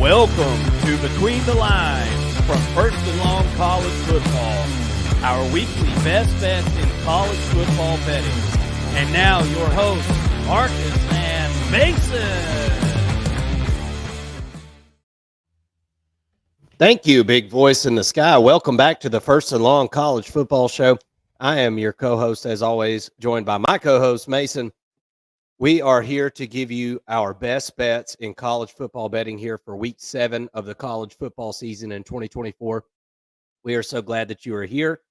Welcome to Between the Lines from First and Long College Football, our weekly best bets in college football betting. And now your hosts, Marcus and Mason. Thank you, big voice in the sky. Welcome back to the First and Long College Football Show. I am your co-host, as always, joined by my co-host, Mason. We are here to give you our best bets in college football betting here for week 7 of the college football season in 2024. We are so glad that you are here.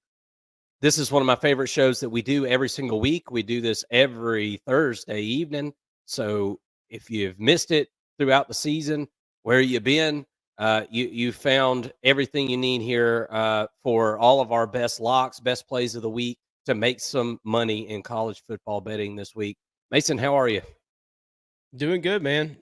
This is one of my favorite shows that we do every single week. We do this every Thursday evening. So if you've missed it throughout the season, where you been? You found everything you need here for all of our best locks, best plays of the week to make some money in college football betting this week. Mason, how are you? Doing good, man.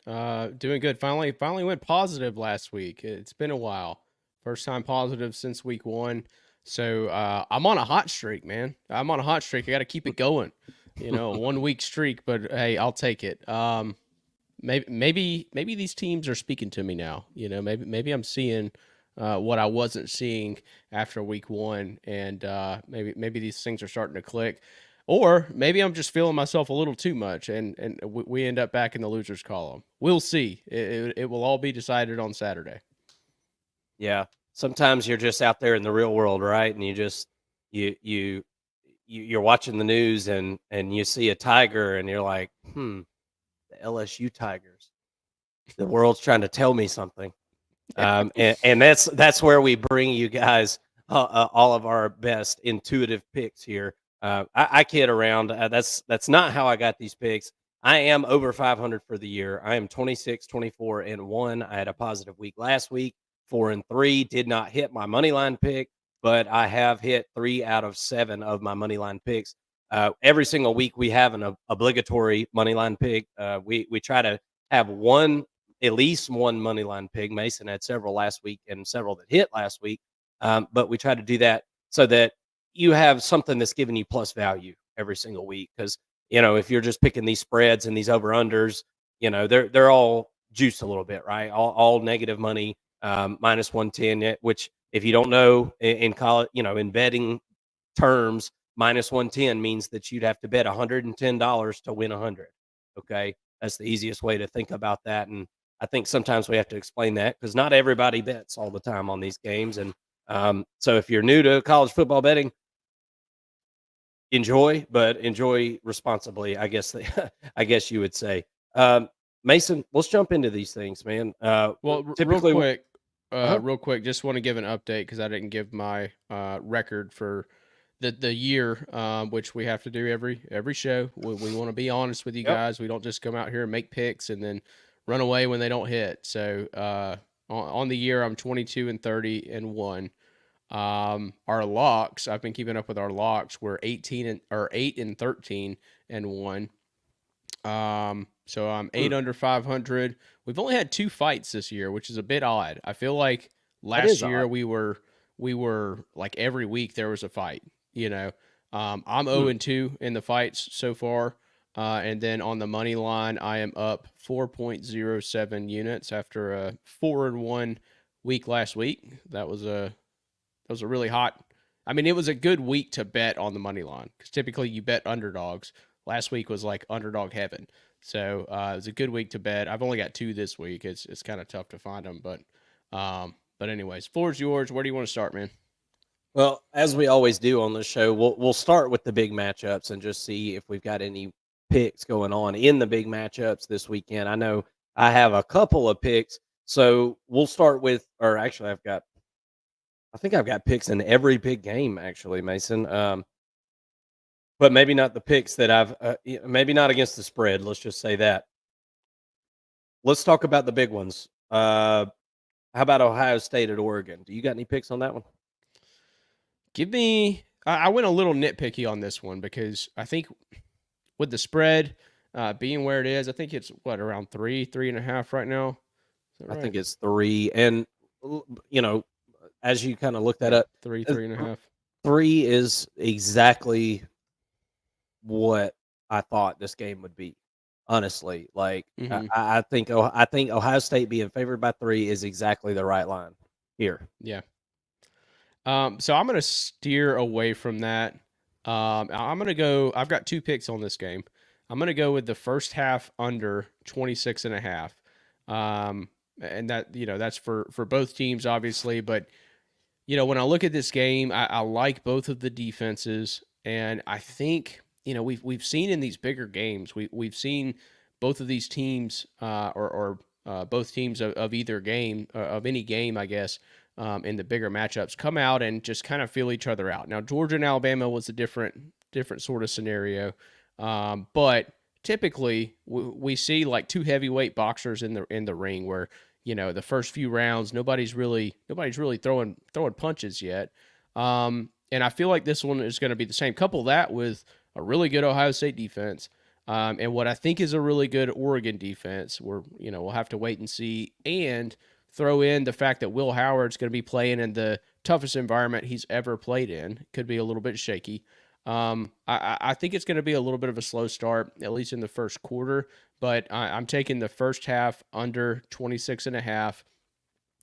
Doing good. Finally went positive last week. It's been a while. First time positive since week 1. So I'm on a hot streak, man. I'm on a hot streak. I got to keep it going. You know, 1 week streak, but hey, I'll take it. Maybe these teams are speaking to me now. You know, maybe I'm seeing what I wasn't seeing after week 1, and maybe these things are starting to click. Or maybe I'm just feeling myself a little too much, and we end up back in the losers column. We'll see. It will all be decided on Saturday. Yeah. Sometimes you're just out there in the real world, right? And you're watching the news and you see a tiger and you're like, the LSU Tigers. The world's trying to tell me something. And that's where we bring you guys all of our best intuitive picks here. I kid around. That's not how I got these picks. I am over 500 for the year. I am 26, 24, and 1. I had a positive week last week. 4 and 3. Did not hit my money line pick, but I have hit 3 out of 7 of my money line picks. Every single week we have an obligatory money line pick. We try to have at least one money line pick. Mason had several last week and several that hit last week. But we try to do that so that you have something that's giving you plus value every single week. Because, you know, if you're just picking these spreads and these over-unders, you know, they're all juiced a little bit, right? All negative money, minus 110, which if you don't know in college, you know, in betting terms, minus 110 means that you'd have to bet $110 to win 100. Okay. That's the easiest way to think about that. And I think sometimes we have to explain that because not everybody bets all the time on these games. And so if you're new to college football betting, enjoy responsibly, I guess. I guess you would say. Mason, let's jump into these things, man. Real quick, just want to give an update because I didn't give my record for the year, which we have to do every show. We want to be honest with you guys. We don't just come out here and make picks and then run away when they don't hit. So on the year, I'm 22 and 30 and 1. Our locks, I've been keeping up with our locks. We're 8 and 13 and 1. So I'm 8 under 500. We've only had 2 fights this year, which is a bit odd. I feel like last year we were like every week there was a fight, you know. I'm 0 and 2 in the fights so far. And then on the money line, I am up 4.07 units after a 4 and 1 week last week. That was a really hot. I mean, it was a good week to bet on the money line because typically you bet underdogs. Last week was like underdog heaven. So it was a good week to bet. I've only got 2 this week. It's kind of tough to find them, but anyways, floor's yours. Where do you want to start, man? Well, as we always do on the show, we'll start with the big matchups and just see if we've got any picks going on in the big matchups this weekend. I know I have a couple of picks, so we'll start with, or actually I think I've got picks in every big game, actually, Mason. But maybe not the picks that I've, maybe not against the spread. Let's just say that. Let's talk about the big ones. How about Ohio State at Oregon? Do you got any picks on that one? I went a little nitpicky on this one because I think with the spread being where it is, I think it's around 3.5 right now. Right? I think it's 3. And, you know, as you kind of look that up, 3.5. 3 is exactly what I thought this game would be. honestly. Like Mhm. I think Ohio State being favored by 3 is exactly the right line here. Yeah. So I'm gonna steer away from that. I'm gonna go. I've got 2 picks on this game. I'm gonna go with the first half under 26.5. And that that's for both teams obviously, but when I look at this game, I like both of the defenses, and I think we've seen in these bigger games, we've seen both of these teams, or both teams of either game, of any game, I guess, in the bigger matchups, come out and just kind of feel each other out. Now, Georgia and Alabama was a different sort of scenario, but typically we see like 2 heavyweight boxers in the ring where the first few rounds nobody's really throwing punches yet, and I feel like this one is going to be the same. Couple that with a really good Ohio State defense, and what I think is a really good Oregon defense. We'll have to wait and see, and throw in the fact that Will Howard's going to be playing in the toughest environment he's ever played in. Could be a little bit shaky. I think it's going to be a little bit of a slow start, at least in the first quarter, but I'm taking the first half under 26.5.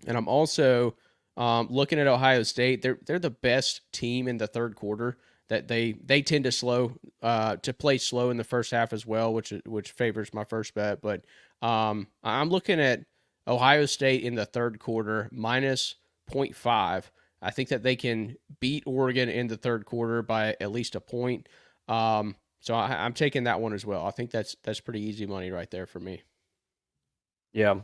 And I'm also looking at Ohio State. They're the best team in the third quarter. That they tend to play slow in the first half as well, which favors my first bet. But I'm looking at Ohio State in the third quarter minus 0.5. I think that they can beat Oregon in the third quarter by at least a point. So I'm taking that one as well. I think that's pretty easy money right there for me. Yeah.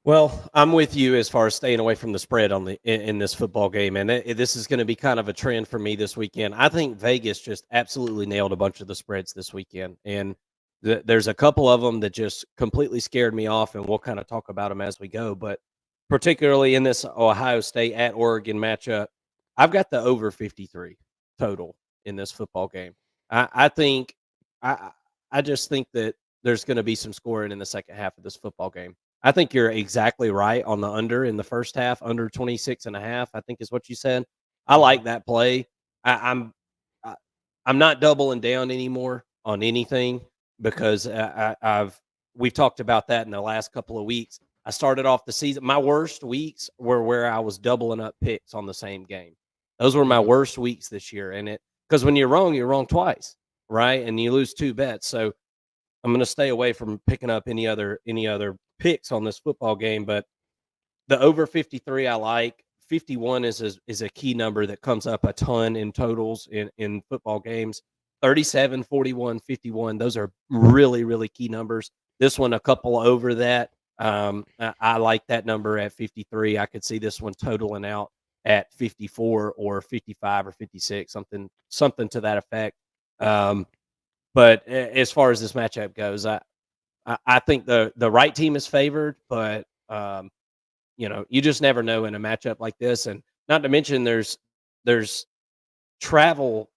Well, I'm with you as far as staying away from the spread in this football game, and this is going to be kind of a trend for me this weekend. I think Vegas just absolutely nailed a bunch of the spreads this weekend, and there's a couple of them that just completely scared me off, and we'll kind of talk about them as we go. But particularly in this Ohio State at Oregon matchup, I've got the over 53 total in this football game. I just think that there's going to be some scoring in the second half of this football game. I think you're exactly right on the under in the first half, under 26.5, I think is what you said. I like that play. I'm not doubling down anymore on anything because we've talked about that in the last couple of weeks. I started off the season. My worst weeks were where I was doubling up picks on the same game. Those were my worst weeks this year. And because when you're wrong twice, right? And you lose 2 bets. So I'm going to stay away from picking up any other picks on this football game. But the over 53, I like. 51 is a key number that comes up a ton in totals in football games. 37, 41, 51, those are really, really key numbers. This one, a couple over that. I like that number at 53. I could see this one totaling out at 54 or 55 or 56, something to that effect. But as far as this matchup goes, I think the right team is favored, but you just never know in a matchup like this. And not to mention there's a travel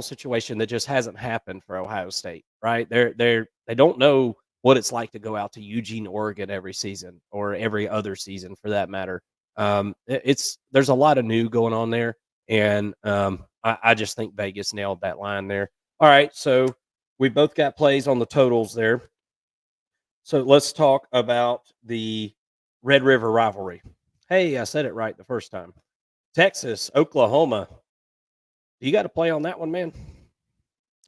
situation that just hasn't happened for Ohio State, right? They don't know what it's like to go out to Eugene, Oregon every season or every other season for that matter. There's a lot of new going on there, and I just think Vegas nailed that line there. All right, so we both got plays on the totals there. So let's talk about the Red River rivalry. Hey, I said it right the first time. Texas, Oklahoma. You got to play on that one, man?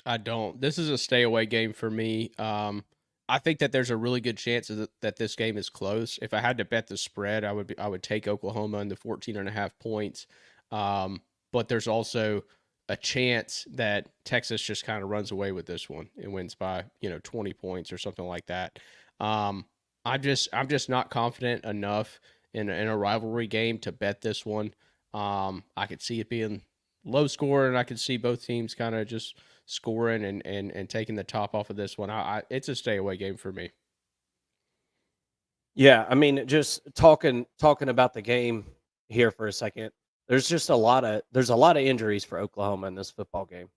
I don't. This is a stay away game for me. I think that there's a really good chance that this game is close. If I had to bet the spread, I would take Oklahoma in the 14.5 points. But there's also a chance that Texas just kind of runs away with this one and wins by 20 points or something like that. I'm just not confident enough in a rivalry game to bet this one. I could see it being low score, and I could see both teams kind of just scoring and taking the top off of this one. It's a stay away game for me. Yeah, I mean, just talking about the game here for a second. There's just a lot of injuries for Oklahoma in this football game,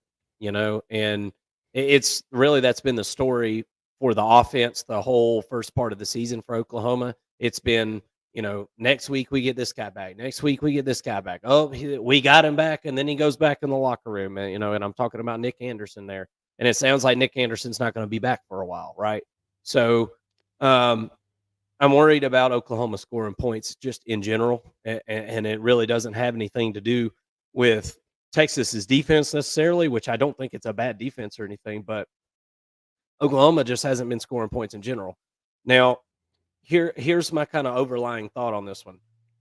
and it's really that's been the story for the offense the whole first part of the season for Oklahoma. It's been next week we get this guy back. Next week we get this guy back. Oh, we got him back, and then he goes back in the locker room. And I'm talking about Nick Anderson there. and it sounds like Nick Anderson's not going to be back for a while, right? So I'm worried about Oklahoma scoring points just in general, and it really doesn't have anything to do with Texas's defense necessarily, which I don't think it's a bad defense or anything, but Oklahoma just hasn't been scoring points in general. Now, here's my kind of overlying thought on this one.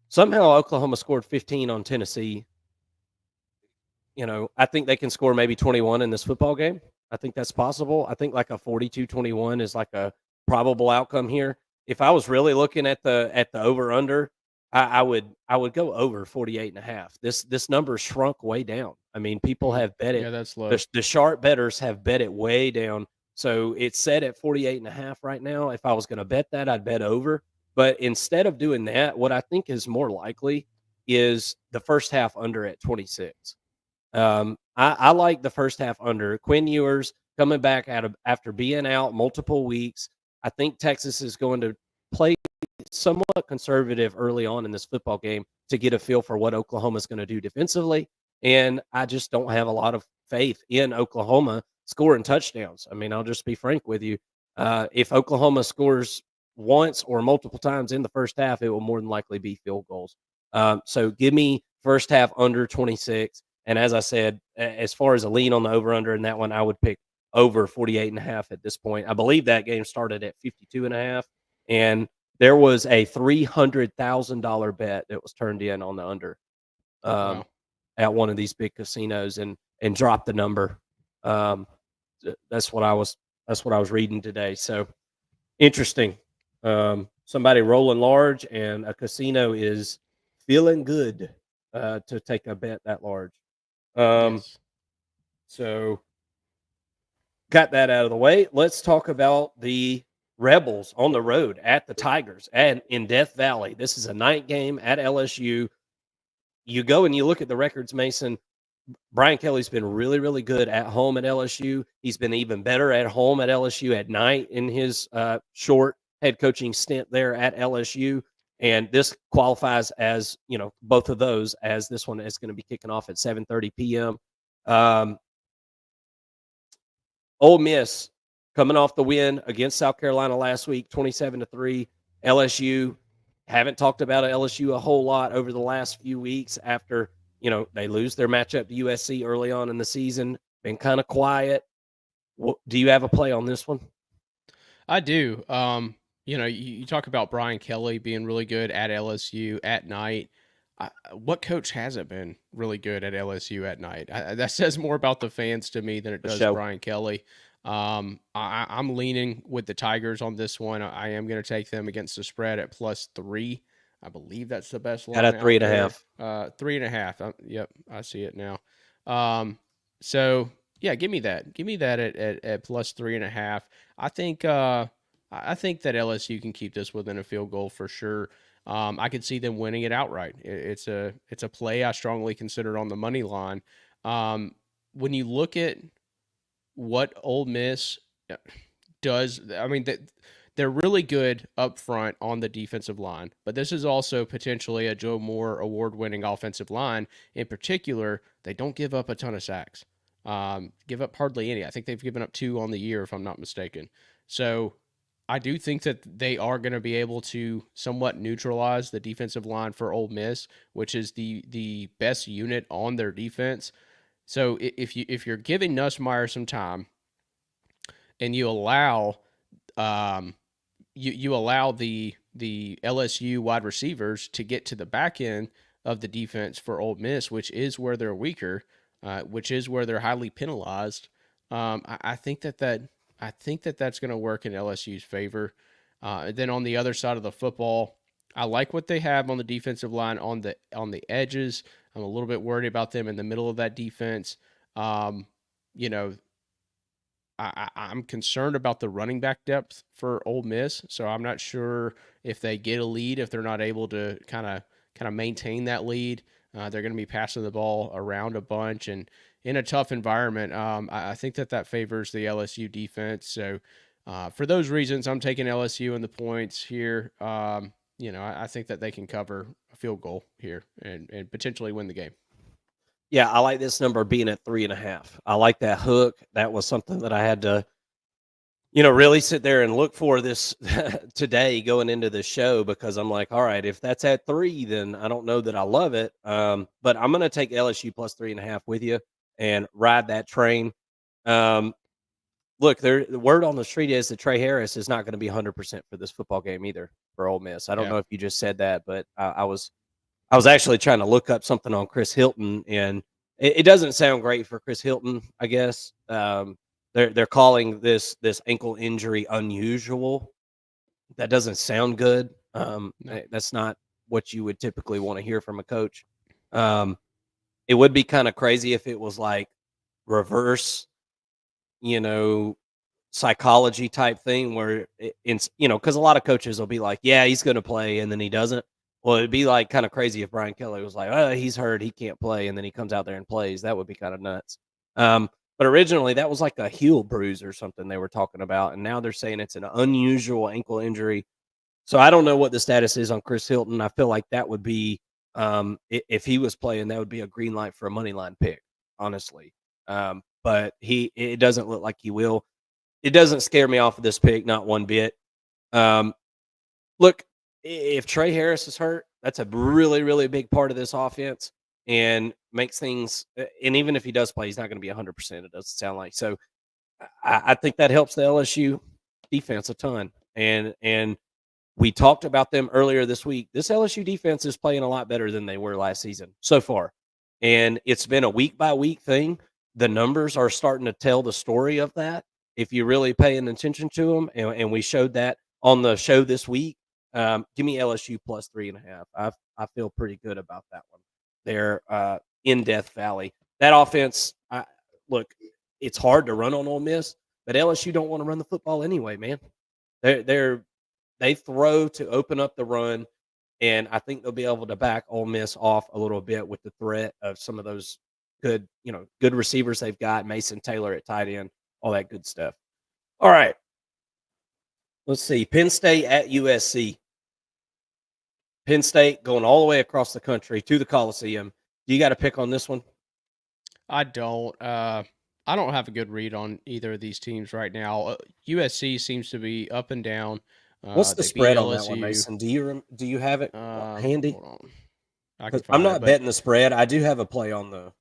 Somehow Oklahoma scored 15 on Tennessee. I think they can score maybe 21 in this football game. I think that's possible. I think like a 42-21 is like a probable outcome here. If I was really looking at the over under, I would go over 48.5. This number shrunk way down. I mean, people have bet it. Yeah, that's low. The sharp bettors have bet it way down. So it's set at 48.5 right now. If I was going to bet that, I'd bet over. But instead of doing that, what I think is more likely is the first half under at 26. I like the first half under. Quinn Ewers coming back after being out multiple weeks. I think Texas is going to play somewhat conservative early on in this football game to get a feel for what Oklahoma is going to do defensively. And I just don't have a lot of faith in Oklahoma scoring touchdowns. I mean, I'll just be frank with you. If Oklahoma scores once or multiple times in the first half, it will more than likely be field goals. So give me first half under 26. And as I said, as far as a lean on the over-under in that one, I would pick over 48.5 at this point. I believe that game started at 52.5, and there was a $300,000 bet that was turned in on the under at one of these big casinos and dropped the number. That's what I was reading today. So interesting. Somebody rolling large, and a casino is feeling good to take a bet that large. Yes. So got that out of the way. Let's talk about the Rebels on the road at the Tigers and in Death Valley. This is a night game at LSU. You go and you look at the records, Mason. Brian Kelly's been really, really good at home at LSU. He's been even better at home at LSU at night in his short head coaching stint there at LSU. And this qualifies as, both of those, as this one is going to be kicking off at 7:30 p.m. Ole Miss coming off the win against South Carolina last week, 27-3. LSU, haven't talked about LSU a whole lot over the last few weeks after, they lose their matchup to USC early on in the season. Been kind of quiet. Do you have a play on this one? I do. You talk about Brian Kelly being really good at LSU at night. What coach hasn't been really good at LSU at night? That says more about the fans to me than it does Brian Kelly. I'm leaning with the Tigers on this one. I am going to take them against the spread at +3. I believe that's the best line. At a 3.5. 3.5. Yep, I see it now. So yeah, give me that. Give me that at +3.5. I think that LSU can keep this within a field goal for sure. I could see them winning it outright. It's a play I strongly consider on the money line. When you look at what Ole Miss does, I mean, they're really good up front on the defensive line, but this is also potentially a Joe Moore award-winning offensive line. In particular, they don't give up a ton of sacks. Give up hardly any. I think they've given up 2 on the year, if I'm not mistaken. So I do think that they are going to be able to somewhat neutralize the defensive line for Ole Miss, which is the best unit on their defense. So if you're giving Nussmeier some time, and you allow you allow the LSU wide receivers to get to the back end of the defense for Ole Miss, which is where they're weaker, which is where they're highly penalized. I think that's going to work in LSU's favor. Then on the other side of the football, I like what they have on the defensive line on the edges. I'm a little bit worried about them in the middle of that defense. I'm concerned about the running back depth for Ole Miss, so I'm not sure if they get a lead, if they're not able to kind of maintain that lead. They're going to be passing the ball around a bunch, and in a tough environment, I think that favors the LSU defense. So for those reasons, I'm taking LSU in the points here. I think that they can cover a field goal here and potentially win the game. Yeah, I like this number being at 3.5. I like that hook. That was something that I had to, really sit there and look for this today going into the show, because I'm like, all right, if that's at 3, then I don't know that I love it. But I'm going to take LSU plus 3.5 with you and ride that train. Um, Look, the word on the street is that Trey Harris is not going to be 100% for this football game either for Ole Miss. I don't know if you just said that, but I was actually trying to look up something on Chris Hilton, and it doesn't sound great for Chris Hilton, I guess. They're calling this ankle injury unusual. That doesn't sound good. No. That's not what you would typically want to hear from a coach. It would be kind of crazy if it was like reverse, psychology type thing where because a lot of coaches will be like, yeah, he's going to play, and then he doesn't. Well, it'd be like kind of crazy if Brian Kelly was like, oh, he's hurt, he can't play, and then he comes out there and plays. That would be kind of nuts. But originally that was like a heel bruise or something they were talking about, and now they're saying it's an unusual ankle injury. So I don't know what the status is on Chris Hilton. I feel like that would be, if he was playing, that would be a green light for a money line pick, honestly. But it doesn't look like he will. It doesn't scare me off of this pick, not one bit. Look, if Trey Harris is hurt, that's a really, really big part of this offense and makes things. And even if he does play, he's not going to be 100%. It doesn't sound like. So I think that helps the LSU defense a ton. And we talked about them earlier this week. This LSU defense is playing a lot better than they were last season so far. And it's been a week by week thing. The numbers are starting to tell the story of that, if you're really paying attention to them. And we showed that on the show this week. Give me LSU plus 3.5. I feel pretty good about that one. They're in Death Valley. That offense, look, it's hard to run on Ole Miss, but LSU don't want to run the football anyway, man. They throw to open up the run, and I think they'll be able to back Ole Miss off a little bit with the threat of some of those good receivers they've got, Mason Taylor at tight end, all that good stuff. All right. Let's see. Penn State at USC. Penn State going all the way across the country to the Coliseum. Do you got a pick on this one? I don't. I don't have a good read on either of these teams right now. USC seems to be up and down. What's the spread on that one, Mason? Do you have it handy? Hold on. I'm not betting the spread. I do have a play on the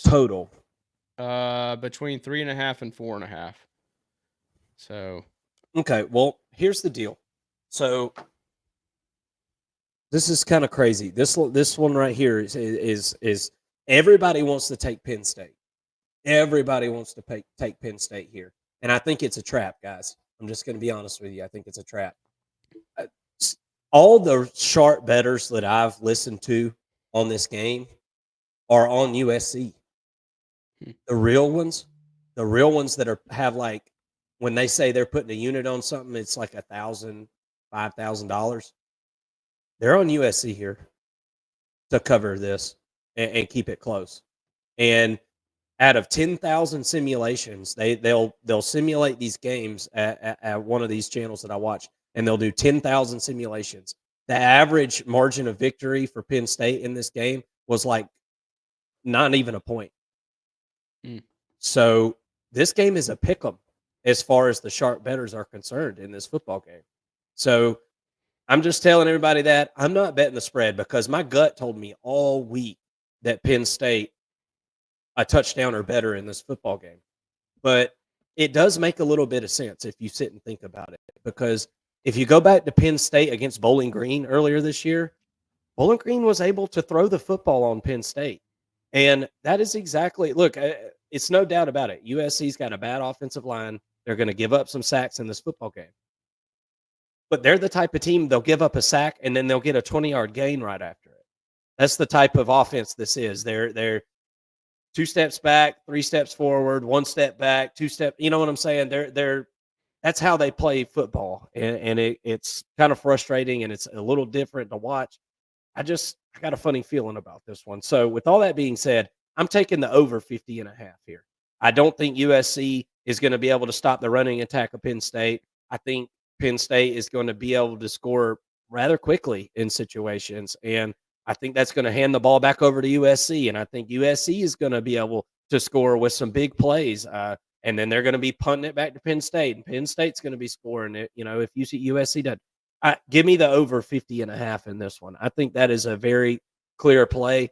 total. Between 3.5 and 4.5. So okay, well, here's the deal. So this is kind of crazy. This one right here is everybody wants to take Penn State. Everybody wants to take Penn State here, and I think it's a trap, guys. I'm just going to be honest with you. I think it's a trap. All the sharp bettors that I've listened to on this game are on USC. The real ones that have like, when they say they're putting a unit on something, it's like $1,000, $5,000. They're on USC here to cover this and keep it close. And out of 10,000 simulations, they'll simulate these games at one of these channels that I watch, and they'll do 10,000 simulations. The average margin of victory for Penn State in this game was like not even a point. So this game is a pick 'em as far as the sharp bettors are concerned in this football game. So I'm just telling everybody that I'm not betting the spread, because my gut told me all week that Penn State a touchdown or better in this football game. But it does make a little bit of sense if you sit and think about it, because if you go back to Penn State against Bowling Green earlier this year, Bowling Green was able to throw the football on Penn State. And that is exactly, look, it's no doubt about it. USC's got a bad offensive line. They're going to give up some sacks in this football game. But they're the type of team, they'll give up a sack and then they'll get a 20-yard gain right after it. That's the type of offense this is. They're 2 steps back, 3 steps forward, 1 step back, 2 step. You know what I'm saying? That's how they play football, and it's kind of frustrating, and it's a little different to watch. I got a funny feeling about this one. So with all that being said, I'm taking the over 50.5 here. I don't think USC is going to be able to stop the running attack of Penn State. I think Penn State is going to be able to score rather quickly in situations. And I think that's going to hand the ball back over to USC. And I think USC is going to be able to score with some big plays. And then they're going to be punting it back to Penn State. And Penn State's going to be scoring it. If you see USC does. Give me the over 50.5 in this one. I think that is a very clear play.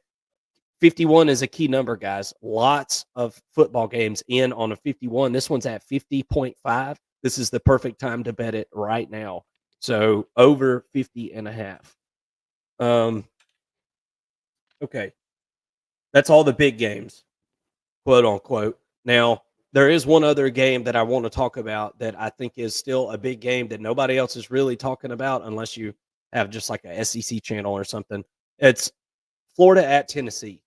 51 is a key number, guys. Lots of football games in on a 51. This one's at 50.5. This is the perfect time to bet it right now. So over 50.5. Okay. That's all the big games, quote unquote. Now, there is one other game that I want to talk about that I think is still a big game that nobody else is really talking about unless you have just like a SEC channel or something. It's Florida at Tennessee.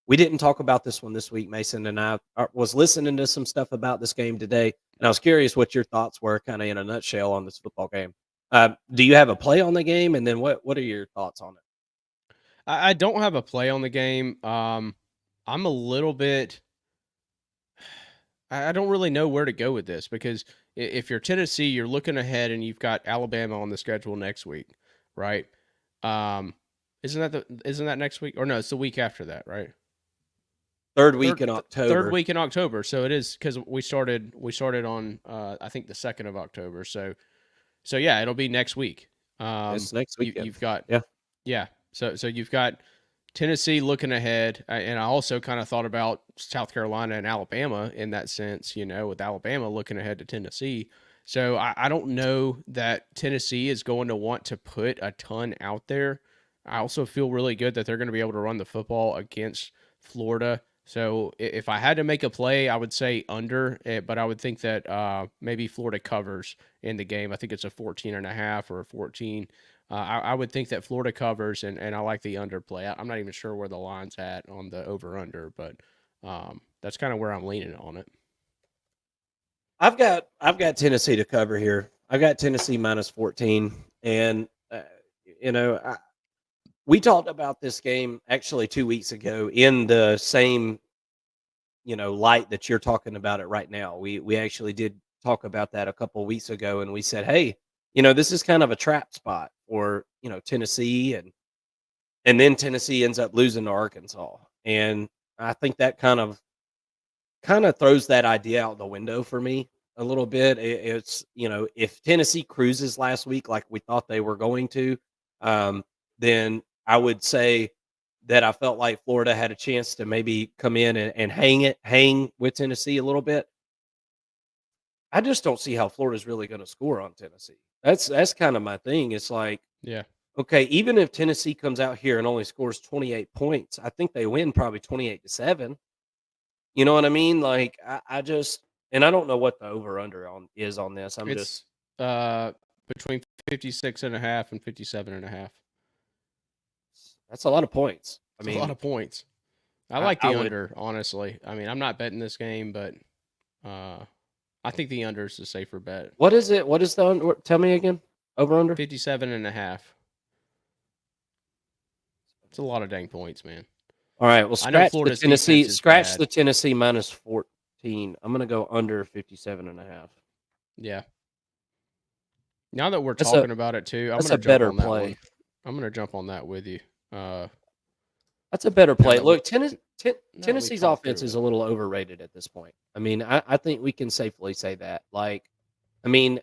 We didn't talk about this one this week, Mason, and I was listening to some stuff about this game today, and I was curious what your thoughts were kind of in a nutshell on this football game. Do you have a play on the game, and then what are your thoughts on it? I don't have a play on the game. I'm a little bit I don't really know where to go with this because if you're Tennessee, you're looking ahead and you've got Alabama on the schedule next week, right? Isn't that next week? Or no, it's the week after that, right? Third week in October. Third week in October. So it is because we started on I think the 2nd of October. So yeah, it'll be next week. It's next week. You've got yeah. So you've got Tennessee looking ahead, and I also kind of thought about South Carolina and Alabama in that sense, with Alabama looking ahead to Tennessee. So I don't know that Tennessee is going to want to put a ton out there. I also feel really good that they're going to be able to run the football against Florida. So if I had to make a play, I would say under, but I would think that maybe Florida covers in the game. I think it's a 14.5 or a 14. I would think that Florida covers, and I like the under play. I'm not even sure where the line's at on the over-under, but that's kind of where I'm leaning on it. I've got Tennessee to cover here. I've got Tennessee minus 14, and we talked about this game actually 2 weeks ago in the same light that you're talking about it right now. We actually did talk about that a couple of weeks ago, and we said, hey, this is kind of a trap spot for Tennessee, and then Tennessee ends up losing to Arkansas, and I think that kind of throws that idea out the window for me a little bit. It's if Tennessee cruises last week like we thought they were going to, then I would say that I felt like Florida had a chance to maybe come in and hang with Tennessee a little bit. I just don't see how Florida's really going to score on Tennessee. That's kind of my thing. It's like, yeah, okay, even if Tennessee comes out here and only scores 28 points, I think they win probably 28-7. You know what I mean? Like I just, and I don't know what the over/under is on this. It's between 56.5 and 57.5. That's a lot of points. I mean, a lot of points. I like the under, honestly. I mean, I'm not betting this game, but I think the under is the safer bet. What is it? What is the under? Tell me again. Over/under 57.5. It's a lot of dang points, man. All right, well, scratch the Tennessee. Scratch the Tennessee minus 14. I'm going to go under 57.5. Yeah. Now that we're talking about it too, that's a better play. I'm going to jump on that with you. That's a better play. Look, Tennessee's offense is a little overrated at this point. I mean, I think we can safely say that. Like, I mean,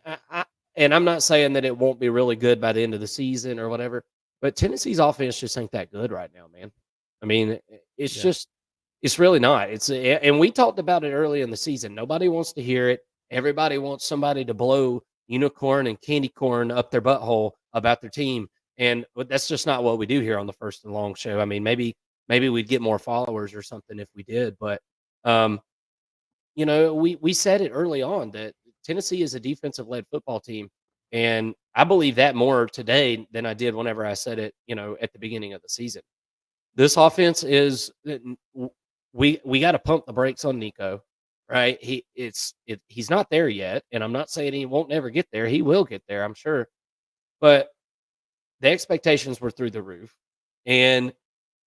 and I'm not saying that it won't be really good by the end of the season or whatever, but Tennessee's offense just ain't that good right now, man. I mean, it's really not. And we talked about it early in the season. Nobody wants to hear it. Everybody wants somebody to blow unicorn and candy corn up their butthole about their team. And that's just not what we do here on the First and Long show. I mean, maybe we'd get more followers or something if we did. But, we said it early on that Tennessee is a defensive-led football team. And I believe that more today than I did whenever I said it, at the beginning of the season. This offense is we got to pump the brakes on Nico, right? He's not there yet, and I'm not saying he won't never get there. He will get there, I'm sure. But the expectations were through the roof, and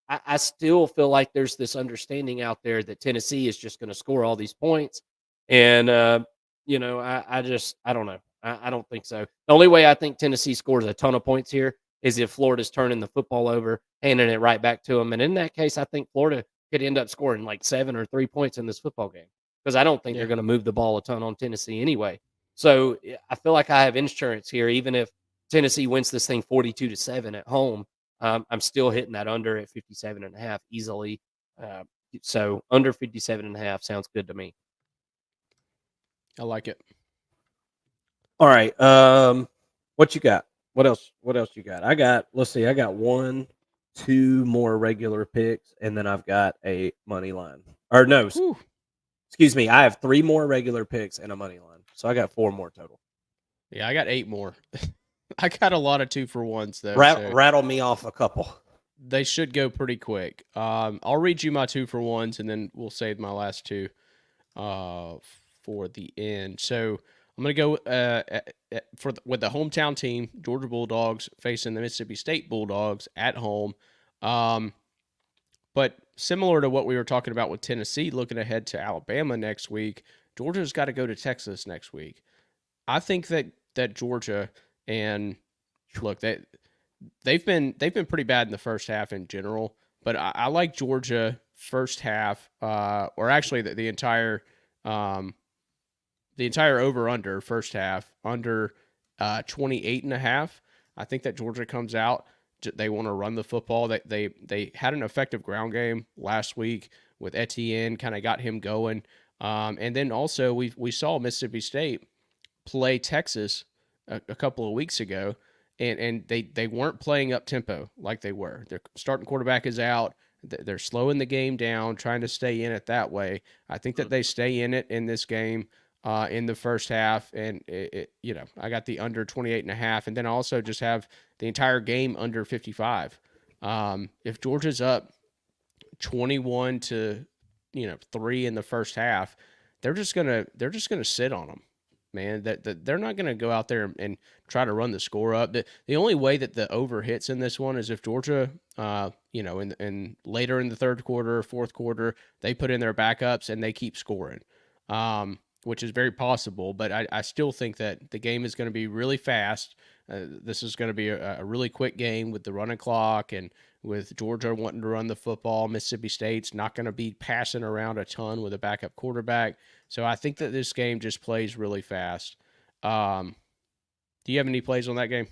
I still feel like there's this understanding out there that Tennessee is just going to score all these points, and I don't know. I don't think so. The only way I think Tennessee scores a ton of points here is if Florida's turning the football over, handing it right back to them. And in that case, I think Florida could end up scoring like 7 or 3 points in this football game because I don't think they're going to move the ball a ton on Tennessee anyway. So I feel like I have insurance here, even if Tennessee wins this thing 42-7 at home. I'm still hitting that under at 57.5 easily. So under 57.5 sounds good to me. I like it. All right. What you got? What else you got? I got 1, 2 more regular picks, and then I've got a money line. Or no, excuse me. I have 3 more regular picks and a money line. So I got 4 more total. Yeah, I got 8 more. I got a lot of 2-for-1s though. Rattle me off a couple. They should go pretty quick. I'll read you my 2-for-1s, and then we'll save my last 2 for the end. So I'm going to go with the hometown team, Georgia Bulldogs, facing the Mississippi State Bulldogs at home. But similar to what we were talking about with Tennessee, looking ahead to Alabama next week, Georgia's got to go to Texas next week. I think that Georgia, and look, they've been pretty bad in the first half in general, but I like Georgia first half, or actually the entire over-under first half, under 28.5. I think that Georgia comes out. They want to run the football. They had an effective ground game last week with Etienne, kind of got him going. And then also we saw Mississippi State play Texas a couple of weeks ago, and they weren't playing up tempo like they were. Their starting quarterback is out. They're slowing the game down, trying to stay in it that way. I think that they stay in it in this game in the first half, and I got the under 28.5, and then I also just have the entire game under 55. If Georgia's up 21-3 in the first half, they're just gonna sit on them, man. That they're not gonna go out there and try to run the score up. The only way that the over hits in this one is if Georgia, in later in the third quarter, fourth quarter, they put in their backups and they keep scoring, which is very possible. But I still think that the game is going to be really fast. This is going to be a really quick game with the running clock and with Georgia wanting to run the football. Mississippi State's not going to be passing around a ton with a backup quarterback. So I think that this game just plays really fast. Do you have any plays on that game?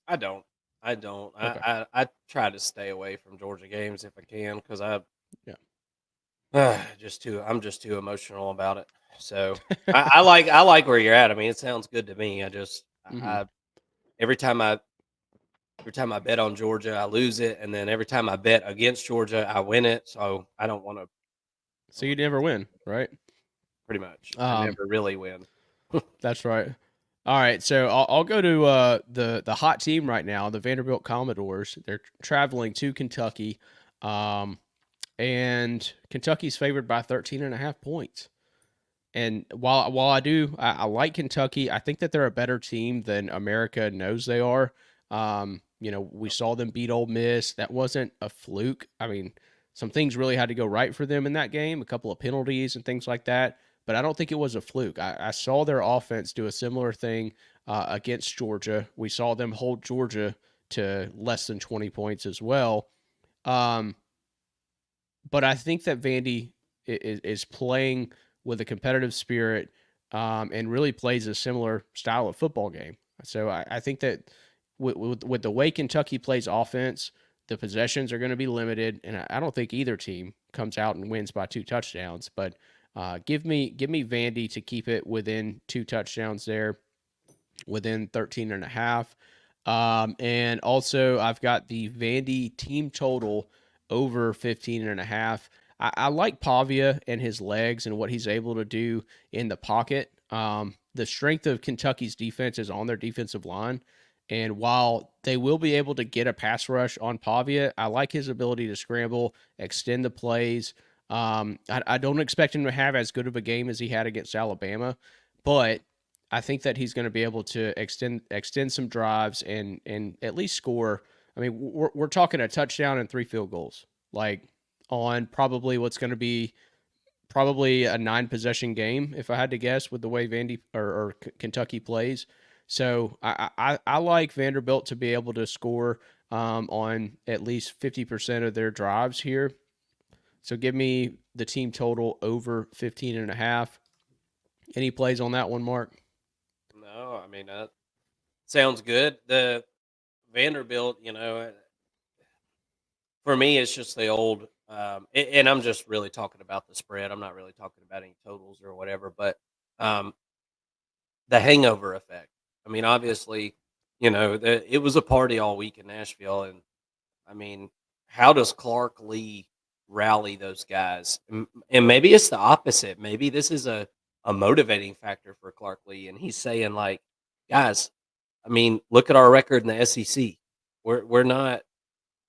I don't. Okay. I try to stay away from Georgia games if I can because I'm just too emotional about it. So I like where you're at. I mean, it sounds good to me. Every time I bet on Georgia, I lose it, and then every time I bet against Georgia, I win it. So I don't want to. So you never win, right? Pretty much. I never really win. That's right. All right, so I'll go to the hot team right now, the Vanderbilt Commodores. They're traveling to Kentucky, and Kentucky's favored by 13.5 points. And while I like Kentucky, I think that they're a better team than America knows they are. We saw them beat Ole Miss. That wasn't a fluke. I mean, some things really had to go right for them in that game, a couple of penalties and things like that. But I don't think it was a fluke. I saw their offense do a similar thing against Georgia. We saw them hold Georgia to less than 20 points as well. But I think that Vandy is playing with a competitive spirit and really plays a similar style of football game. So I think that with the way Kentucky plays offense, the possessions are going to be limited, and I don't think either team comes out and wins by 2 touchdowns. But give me Vandy to keep it within 2 touchdowns there, within 13.5. And also I've got the Vandy team total over 15.5. I like Pavia and his legs and what he's able to do in the pocket. The strength of Kentucky's defense is on their defensive line. And while they will be able to get a pass rush on Pavia, I like his ability to scramble, extend the plays. I don't expect him to have as good of a game as he had against Alabama, but I think that he's going to be able to extend some drives and at least score. I mean, we're talking a touchdown and 3 field goals, like on probably what's going to be probably a 9-possession game, if I had to guess, with the way Vandy or Kentucky plays. So I like Vanderbilt to be able to score on at least 50% of their drives here. So give me the team total over 15.5. Any plays on that one, Mark? No, I mean that sounds good. The Vanderbilt, for me, it's just the old, and I'm just really talking about the spread. I'm not really talking about any totals or whatever, but um, the hangover effect. I mean, obviously, it was a party all week in Nashville, and I mean, how does Clark Lee rally those guys? And maybe it's the opposite. Maybe this is a motivating factor for Clark Lee, and he's saying like, guys, I mean, look at our record in the SEC. We're not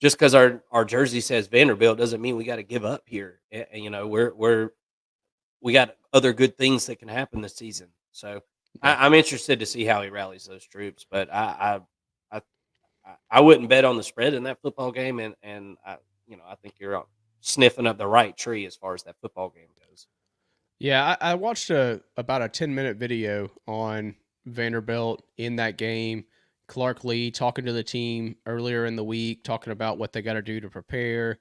just because our jersey says Vanderbilt doesn't mean we got to give up here. We got other good things that can happen this season. So I'm interested to see how he rallies those troops. But I I wouldn't bet on the spread in that football game, and I think you're sniffing up the right tree as far as that football game goes. Yeah, I watched about a 10-minute video on Vanderbilt in that game. Clark Lee talking to the team earlier in the week, talking about what they got to do to prepare,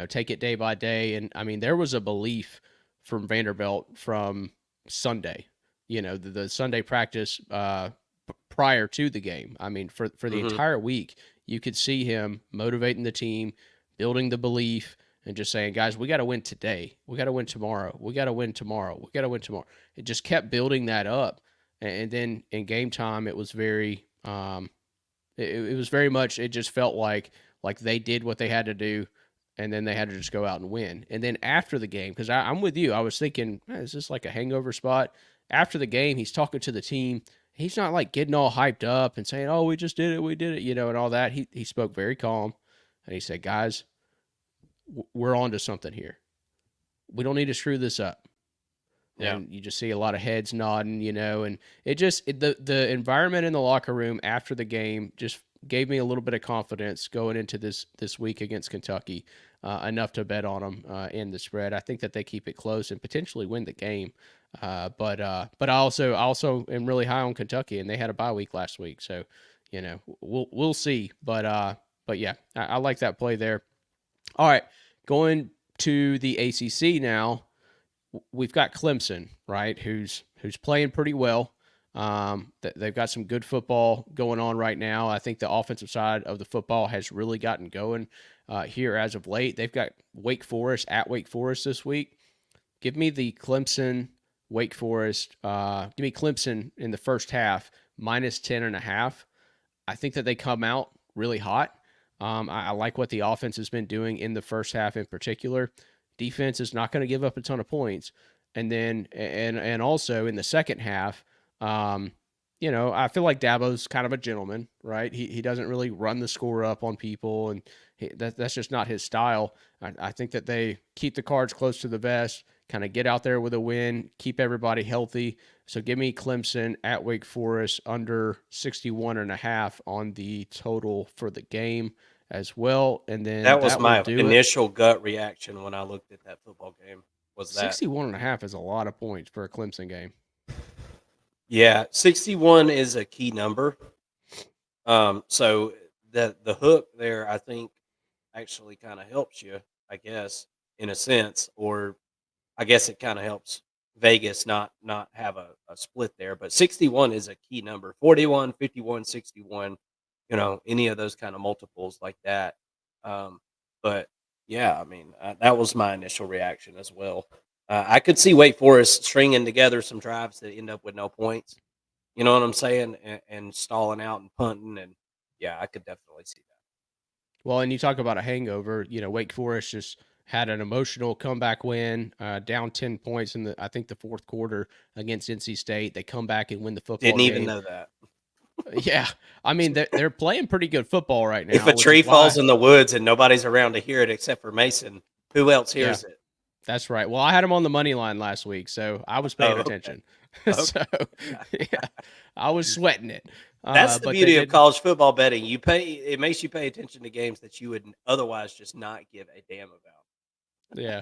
take it day by day. And I mean, there was a belief from Vanderbilt from Sunday, the Sunday practice prior to the game. I mean, for the entire week, you could see him motivating the team, building the belief, and just saying, guys, we got to win today. We got to win tomorrow. We got to win tomorrow. We got to win tomorrow. It just kept building that up. And then in game time, it was very, it was very much, it just felt like they did what they had to do, and then they had to just go out and win. And then after the game, because I'm with you, I was thinking, is this like a hangover spot? After the game, he's talking to the team. He's not like getting all hyped up and saying, oh, we just did it, and all that. He spoke very calm, and he said, guys, we're on to something here. We don't need to screw this up. Yeah. And you just see a lot of heads nodding, and the environment in the locker room after the game just gave me a little bit of confidence going into this week against Kentucky, enough to bet on them in the spread. I think that they keep it close and potentially win the game. But I also am really high on Kentucky, and they had a bye week last week, so we'll see. But yeah, I like that play there. All right, going to the ACC now. We've got Clemson, right? Who's playing pretty well. They've got some good football going on right now. I think the offensive side of the football has really gotten going here as of late. They've got Wake Forest at Wake Forest this week. Give me the Clemson, Wake Forest. Give me Clemson in the first half, minus 10.5. I think that they come out really hot. I like what the offense has been doing in the first half in particular. Defense is not going to give up a ton of points. And then, and also in the second half, I feel like Dabo's kind of a gentleman, right? He doesn't really run the score up on people, and that's just not his style. I think that they keep the cards close to the vest, kind of get out there with a win, keep everybody healthy. So give me Clemson at Wake Forest under 61.5 on the total for the game as well. And then that was my initial gut reaction when I looked at that football game. Was that 61.5 is a lot of points for a Clemson game. Yeah, 61 is a key number. So the hook there, I think, actually kind of helps you, I guess, in a sense, or I guess it kind of helps Vegas not have a split there. But 61 is a key number. 41, 51, 61, any of those kind of multiples like that. But yeah, I mean, that was my initial reaction as well. I could see Wake Forest stringing together some drives that end up with no points. You know what I'm saying? And stalling out and punting. And yeah, I could definitely see that. Well, and you talk about a hangover, Wake Forest just had an emotional comeback win, down 10 points in I think the fourth quarter against NC State. They come back and win the football Didn't game. even know that. Yeah. I mean, they're playing pretty good football right now. If a tree falls in the woods and nobody's around to hear it except for Mason, who else hears it? That's right. Well, I had him on the money line last week, so I was paying attention. Okay. So, yeah, I was sweating it. That's the beauty of college football betting. It makes you pay attention to games that you would otherwise just not give a damn about. Yeah.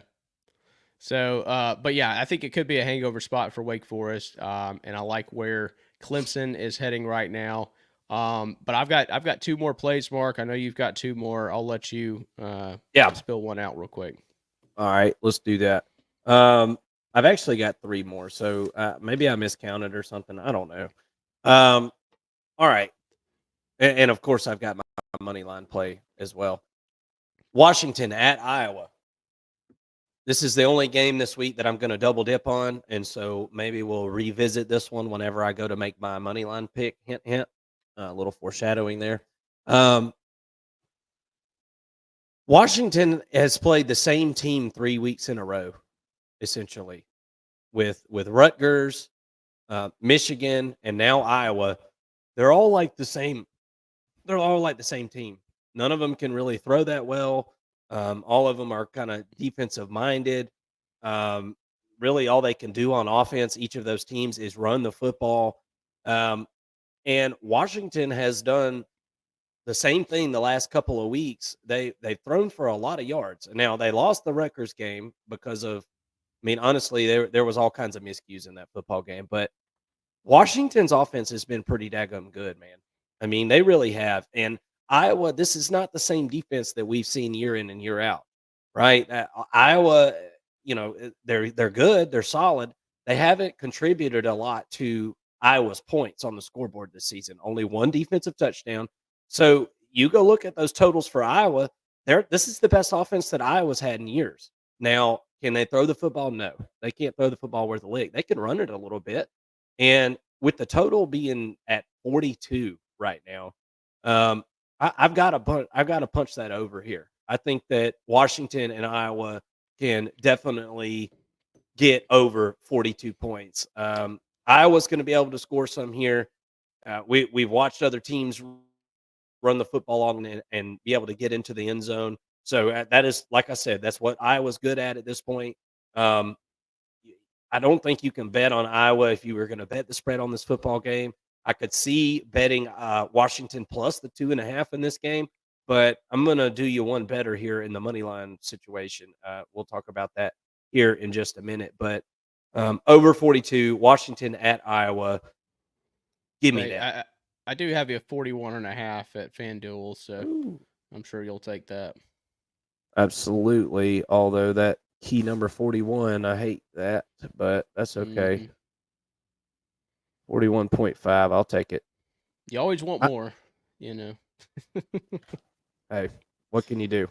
So, but yeah, I think it could be a hangover spot for Wake Forest, and I like where Clemson is heading right now. But I've got two more plays, Mark. I know you've got two more. I'll let you spill one out real quick. All right, let's do that. I've actually got three more, so maybe I miscounted or something. I don't know. All right, and of course I've got my money line play as well. Washington at Iowa. This is the only game this week that I'm going to double dip on, and so maybe we'll revisit this one whenever I go to make my money line pick. Hint, hint. A little foreshadowing there. Washington has played the same team 3 weeks in a row, essentially, with Rutgers, Michigan, and now Iowa. They're all like the same. They're all like the same team. None of them can really throw that well. All of them are kind of defensive minded. Really, all they can do on offense, each of those teams, is run the football. And Washington has done the same thing the last couple of weeks. They've thrown for a lot of yards. Now, they lost the Rutgers game because of, I mean, honestly, there was all kinds of miscues in that football game. But Washington's offense has been pretty daggum good, man. I mean, they really have. And Iowa, this is not the same defense that we've seen year in and year out, right? Iowa, they're good, they're solid. They haven't contributed a lot to Iowa's points on the scoreboard this season. Only one defensive touchdown. So you go look at those totals for Iowa. This is the best offense that Iowa's had in years. Now, can they throw the football? No, they can't throw the football worth a lick. They can run it a little bit, and with the total being at 42 right now, I've got to punch that over here. I think that Washington and Iowa can definitely get over 42 points. Iowa's going to be able to score some here. We've watched other teams run the football on and be able to get into the end zone. So that is, like I said, that's what Iowa's good at this point. I don't think you can bet on Iowa if you were going to bet the spread on this football game. I could see betting Washington plus the 2.5 in this game, but I'm going to do you one better here in the money line situation. We'll talk about that here in just a minute. But over 42, Washington at Iowa. Give me that. I do have you a 41.5 at FanDuel, so ooh, I'm sure you'll take that. Absolutely. Although that key number 41, I hate that, but that's okay. 41.5, I'll take it. You always want more, Hey, what can you do?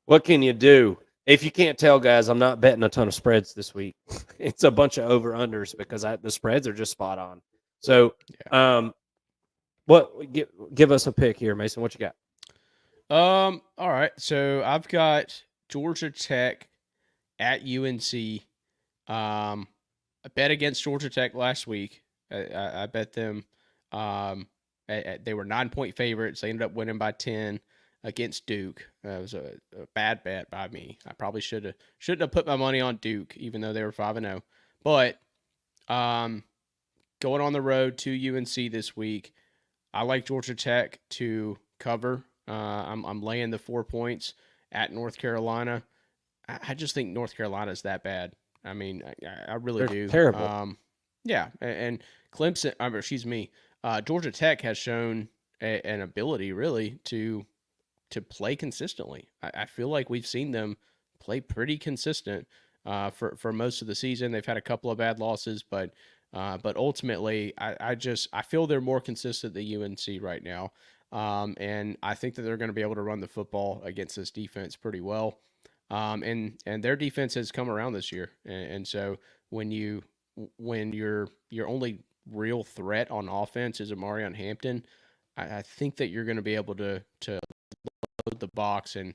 What can you do? If you can't tell, guys, I'm not betting a ton of spreads this week. It's a bunch of over-unders because the spreads are just spot on. So, give us a pick here, Mason. What you got? All right. So I've got Georgia Tech at UNC. I bet against Georgia Tech last week. I bet them. They were 9-point favorites. They ended up winning by 10 against Duke. It was a bad bet by me. I probably shouldn't have put my money on Duke, even though they were 5-0. But going on the road to UNC this week, I like Georgia Tech to cover. I'm laying the 4 points at North Carolina. I just think North Carolina is that bad. I mean, I really do. Terrible. Yeah, and Clemson. Georgia Tech has shown an ability really to play consistently. I feel like we've seen them play pretty consistent for most of the season. They've had a couple of bad losses, but ultimately, I feel they're more consistent than UNC right now. And I think that they're going to be able to run the football against this defense pretty well. And their defense has come around this year. And so when your only real threat on offense is Amarion Hampton, I think that you're going to be able to load the box and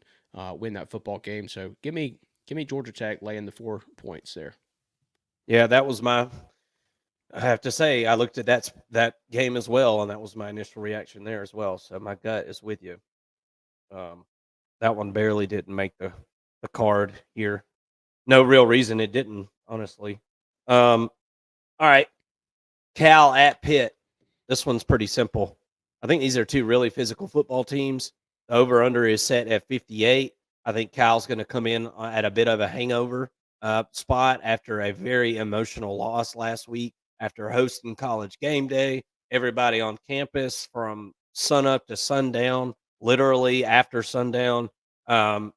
win that football game. So give me Georgia Tech laying the 4 points there. Yeah, that was I have to say, I looked at that game as well, and that was my initial reaction there as well. So my gut is with you. That one barely didn't make the card here. No real reason it didn't, honestly. All right. Cal at Pitt. This one's pretty simple. I think these are two really physical football teams. The over-under is set at 58. I think Cal's going to come in at a bit of a hangover spot after a very emotional loss last week after hosting college game day. Everybody on campus from sunup to sundown, literally after sundown. I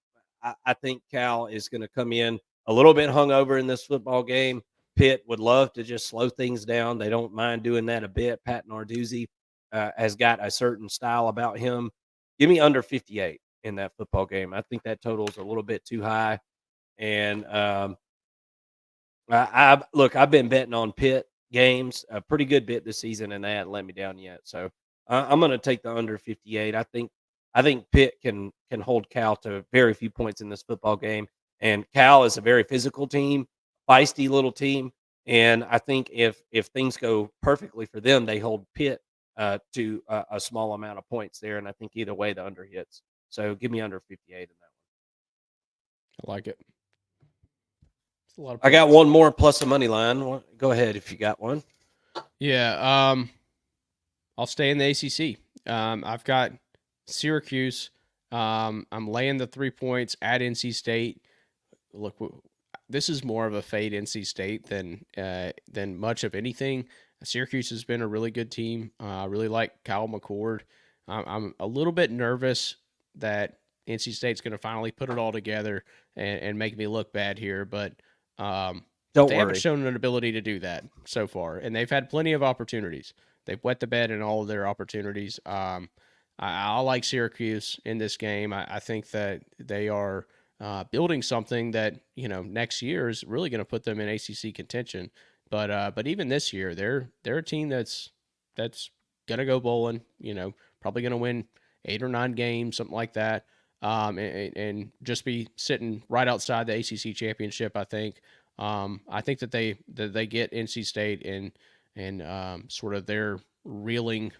think Cal is going to come in a little bit hungover in this football game. Pitt would love to just slow things down. They don't mind doing that a bit. Pat Narduzzi has got a certain style about him. Give me under 58 in that football game. I think that total is a little bit too high. And I've been betting on Pitt games a pretty good bit this season, and they haven't let me down yet. So I'm going to take the under 58. I think Pitt can hold Cal to very few points in this football game. And Cal is a very physical team, feisty little team. And I think if things go perfectly for them, they hold Pitt to a small amount of points there. And I think either way, the under hits. So give me under 58 in that one. I like it. It's a lot of I got points. one more plus a money line. Go ahead if you got one. Yeah. I'll stay in the ACC. I've got Syracuse. I'm laying the 3 points at NC State. Look, this is more of a fade NC State than much of anything. Syracuse has been a really good team. I really like Kyle McCord. I'm a little bit nervous that NC State's going to finally put it all together and make me look bad here, but Don't they worry. haven't shown an ability to do that so far, and they've had plenty of opportunities. They've wet the bed in all of their opportunities. I like Syracuse in this game. I think that they are building something that next year is really going to put them in ACC contention. But even this year, they're a team that's gonna go bowling. Probably gonna win 8 or 9 games, something like that, and just be sitting right outside the ACC championship. I think that they get NC State in sort of their reeling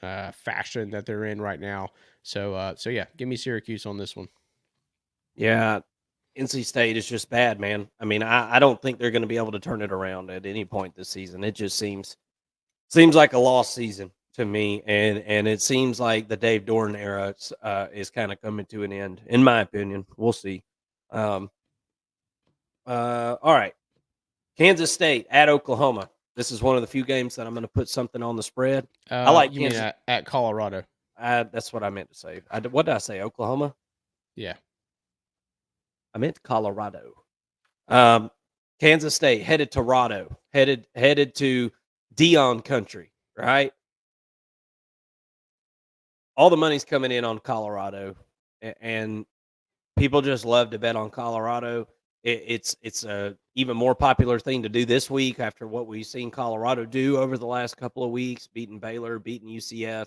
fashion that they're in right now. So yeah, give me Syracuse on this one. Yeah, NC State is just bad, man. I mean, I don't think they're going to be able to turn it around at any point this season. It just seems like a lost season to me, and it seems like the Dave Doran era is kind of coming to an end, in my opinion. We'll see. All right, Kansas State at Oklahoma. This is one of the few games that I'm going to put something on the spread. I like you Kansas. mean at Colorado? That's what I meant to say. What did I say? Oklahoma? Yeah. I meant Colorado. Kansas State headed to Rado, headed to Dion country, right? All the money's coming in on Colorado, and people just love to bet on Colorado. It's a even more popular thing to do this week after what we've seen Colorado do over the last couple of weeks, beating Baylor, beating UCF.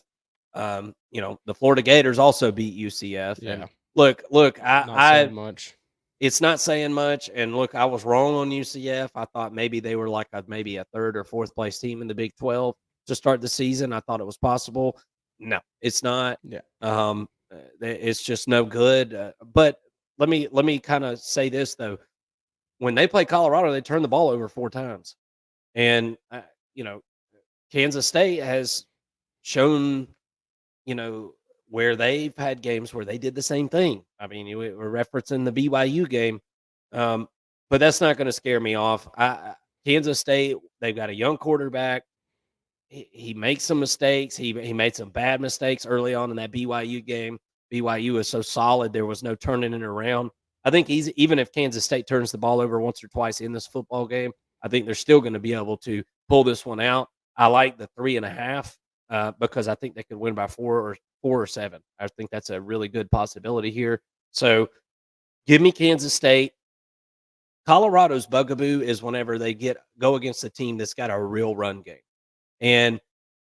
The Florida Gators also beat UCF. Yeah. And look, Not saying much. It's not saying much. And look, I was wrong on UCF. I thought maybe they were like maybe a 3rd or 4th place team in the Big 12 to start the season. I thought it was possible. No, it's not. Yeah. It's just no good. But let me kind of say this though. When they play Colorado, they turn the ball over 4 times, and Kansas State has shown, where they've had games where they did the same thing. I mean, we're referencing the BYU game, but that's not going to scare me off. Kansas State, they've got a young quarterback. He makes some mistakes. He made some bad mistakes early on in that BYU game. BYU is so solid, there was no turning it around. I think even if Kansas State turns the ball over once or twice in this football game, I think they're still going to be able to pull this one out. I like the 3.5 because I think they could win by 4 or 7. I think that's a really good possibility here. So give me Kansas State. Colorado's bugaboo is whenever they go against a team that's got a real run game. And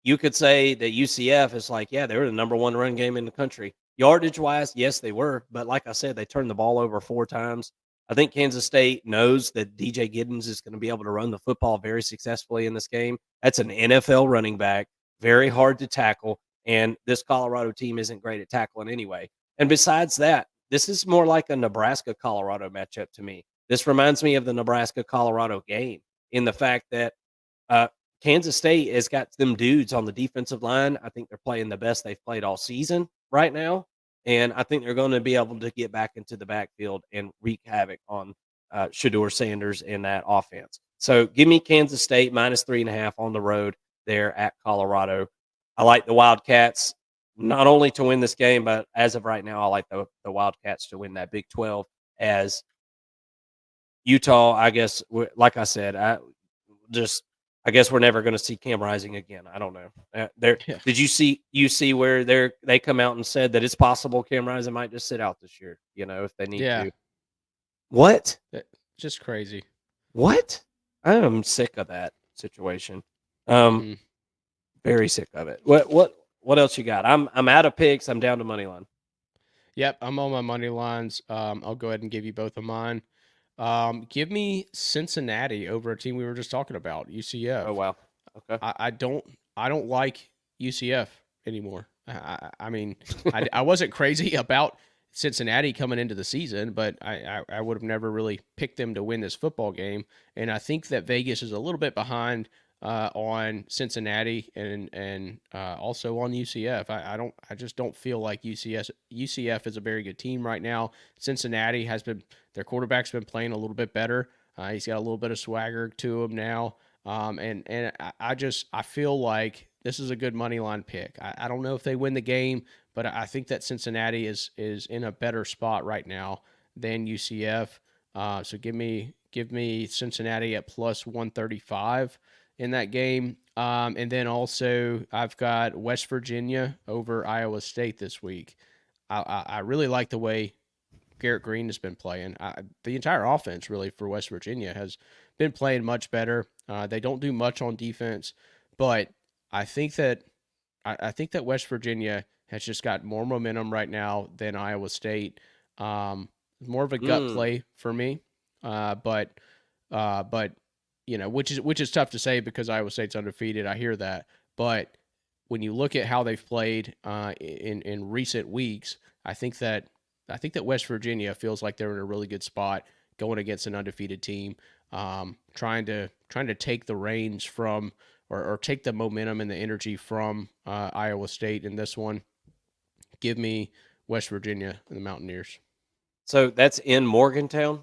you could say that UCF is like, yeah, they were the number 1 run game in the country. Yardage-wise, yes, they were. But like I said, they turned the ball over 4 times. I think Kansas State knows that DJ Giddens is going to be able to run the football very successfully in this game. That's an NFL running back, very hard to tackle, and this Colorado team isn't great at tackling anyway. And besides that, this is more like a Nebraska-Colorado matchup to me. This reminds me of the Nebraska-Colorado game in the fact that Kansas State has got them dudes on the defensive line. I think they're playing the best they've played all season right now. And I think they're going to be able to get back into the backfield and wreak havoc on Shedeur Sanders in that offense. So give me Kansas State minus 3.5 on the road there at Colorado. I like the Wildcats not only to win this game, but as of right now, I like the Wildcats to win that Big 12 as Utah. I guess, like I said, I guess we're never going to see Cam Rising again. I don't know. Yeah. Did you see where they come out and said that it's possible Cam Rising might just sit out this year, if they need Yeah. to. What? Just crazy. What? I am sick of that situation. Mhm. Very sick of it. What else you got? I'm out of picks. I'm down to money line. Yep, I'm on my money lines. I'll go ahead and give you both of mine. Give me Cincinnati over a team we were just talking about, UCF. Oh wow. Okay. I don't like UCF anymore. I mean, I wasn't crazy about Cincinnati coming into the season, but I would have never really picked them to win this football game. And I think that Vegas is a little bit behind on Cincinnati and also on UCF. I just don't feel like UCF is a very good team right now. Cincinnati their quarterback's been playing a little bit better. He's got a little bit of swagger to him now. And I feel like this is a good money line pick. I don't know if they win the game, but I think that Cincinnati is in a better spot right now than UCF. So give me Cincinnati at plus 135 in that game. And then also I've got West Virginia over Iowa State this week. I really like the way Garrett Green has been playing. The entire offense really for West Virginia has been playing much better. They don't do much on defense, but I think that West Virginia has just got more momentum right now than Iowa State. More of a gut play for me, but which is tough to say because Iowa State's undefeated. I hear that, but when you look at how they've played in recent weeks, I think that West Virginia feels like they're in a really good spot going against an undefeated team, trying to take the reins from or take the momentum and the energy from Iowa State in this one. Give me West Virginia and the Mountaineers. So that's in Morgantown,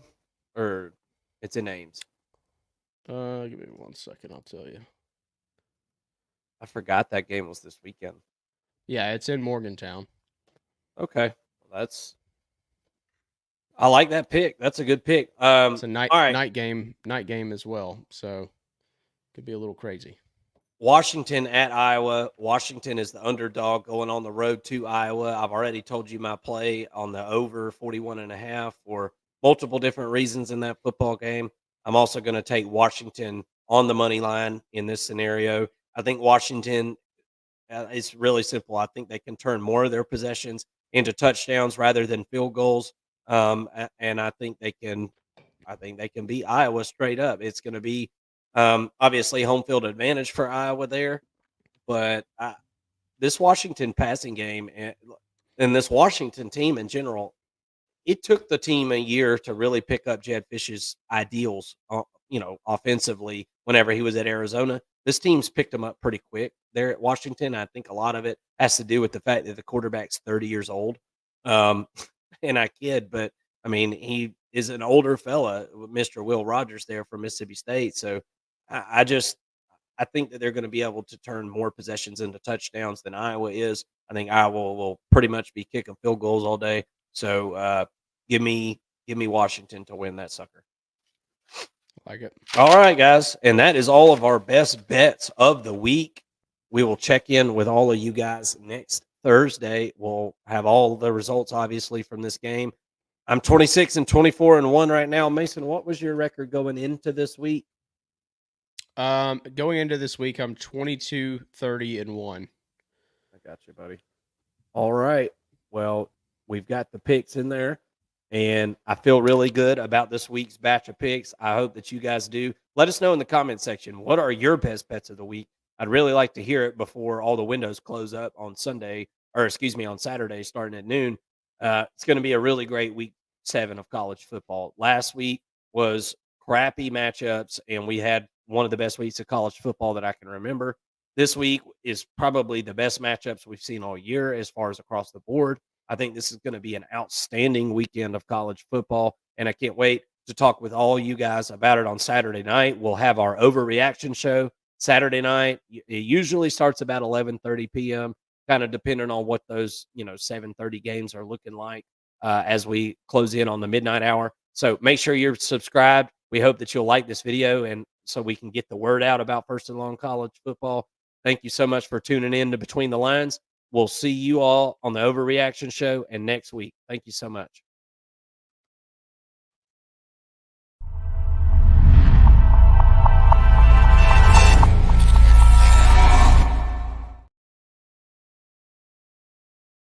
or it's in Ames? Give me 1 second. I'll tell you. I forgot that game was this weekend. Yeah, it's in Morgantown. Okay, I like that pick. That's a good pick. It's a night game as well, so could be a little crazy. Washington at Iowa. Washington is the underdog going on the road to Iowa. I've already told you my play on the over 41.5 for multiple different reasons in that football game. I'm also going to take Washington on the money line in this scenario. I think Washington, it's really simple. I think they can turn more of their possessions into touchdowns rather than field goals. And I think they can beat Iowa straight up. It's going to be obviously home field advantage for Iowa there, but this Washington passing game and this Washington team in general, it took the team a year to really pick up Jed Fish's ideals, offensively whenever he was at Arizona. This team's picked them up pretty quick there at Washington. I think a lot of it has to do with the fact that the quarterback's 30 years old. And I kid, but I mean, he is an older fella, Mr. Will Rogers there from Mississippi State. So I think that they're going to be able to turn more possessions into touchdowns than Iowa is. I think Iowa will pretty much be kicking field goals all day. So give me Washington to win that sucker. Like it. All right, guys. And that is all of our best bets of the week. We will check in with all of you guys next Thursday. We'll have all the results, obviously, from this game. I'm 26-24-1 right now. Mason, what was your record going into this week? Going into this week, I'm 22-30-1. I got you, buddy. All right. Well, we've got the picks in there, and I feel really good about this week's batch of picks. I hope that you guys do. Let us know in the comment section, what are your best bets of the week? I'd really like to hear it before all the windows close up on Saturday, starting at noon. It's going to be a really great week 7 of college football. Last week was crappy matchups, and we had one of the best weeks of college football that I can remember. This week is probably the best matchups we've seen all year as far as across the board. I think this is going to be an outstanding weekend of college football, and I can't wait. to talk with all you guys about it on Saturday night. We'll have our overreaction show Saturday night. It usually starts about 11:30 p.m., kind of depending on what those 7:30 games are looking like as we close in on the midnight hour. So make sure you're subscribed. We hope that you'll like this video, and so we can get the word out about First and Long College football. Thank you so much for tuning in to Between the Lines. We'll see you all on the Overreaction Show and next week. Thank you so much.